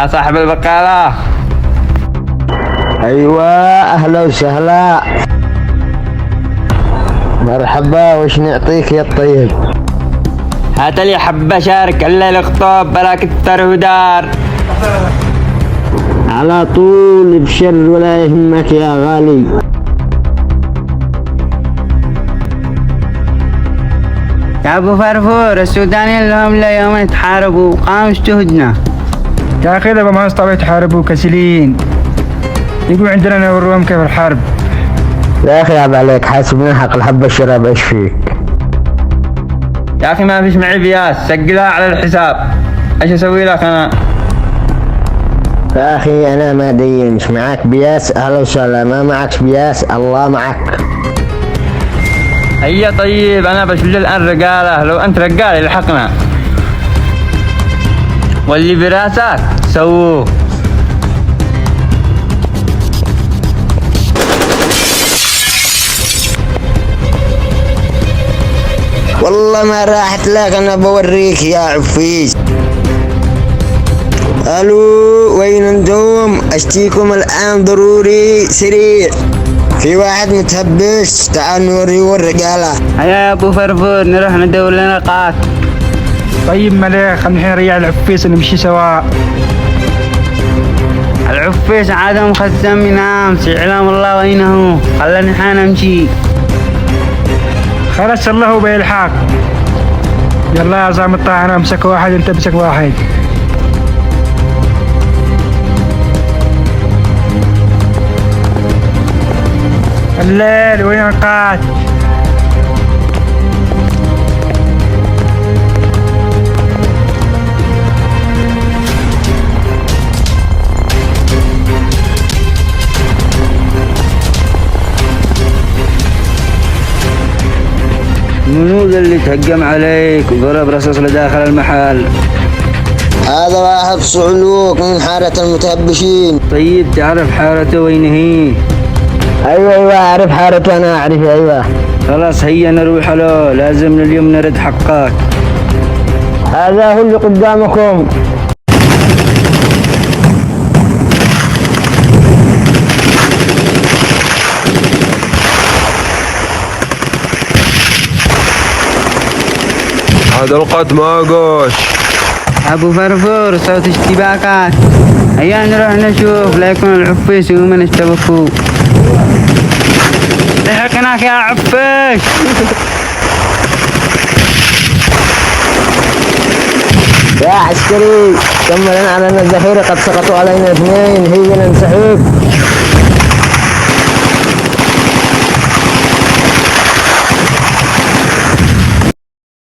يا صاحب البقالة. ايوه اهلا وسهلا، مرحبا، وش نعطيك يا الطيب؟ هات لي حبة شارك الليل اخطب بلا كتر ودار. على طول بشر ولا يهمك يا غالي. يا ابو فرفور، السودانيين لهم يوم يتحاربوا قاموا اجتهدنا. يا اخي اذا ما استطاعوا يتحاربوا كسلين يقول عندنا نوريهم كيف الحرب. يا اخي عيب عليك، حاسبنا حق الحبة الشراب، ايش فيك؟ يا اخي ما فيش معي بياس، سجلها على الحساب. ايش اسوي لك انا؟ يا اخي انا ما دين، مش معاك بياس اهلا وسهلا، ما معك بياس الله معك. هيا طيب انا بشوف الان رجاله، لو انت رجال يلحقنا، واللي براسك سووه. والله ما راحت لك، انا بوريك يا عفيس. الو وين انتم؟ اشتيكم الان ضروري سريع، في واحد متهبش، تعال نوريه الرجاله. هيا يا ابو فرفور نروح ندور لنا قات. طيب مليك خلينا الحين نريح العفيس ونمشي سوا. العفيس عادة مخزن من امس، يعلم الله وينه، خلاني حان امشي. خلاص الله بيلحق. يلا يا عزام الطاعة، انا امسك واحد انت امسك واحد. الليل وين القات؟ منو ذا اللي تهجم عليك وضرب رصاص لداخل المحل؟ هذا واحد صعلوك من حارة المتهبشين. طيب تعرف حارته وين هي؟ ايوه اعرف حارته، انا اعرف. ايوه خلاص هيا نروح له، لازم اليوم نرد حقك. هذا هو اللي قدامكم. هذا القط ما قوش. ابو فرفور صوت اشتباكات، هيا نروح نشوف لا يكون العفيس ومن اشتبكوا. لحقناك يا عفيس. يا عسكري كمل على الذخيرة، قد سقطوا علينا اثنين، هيا ننسحب.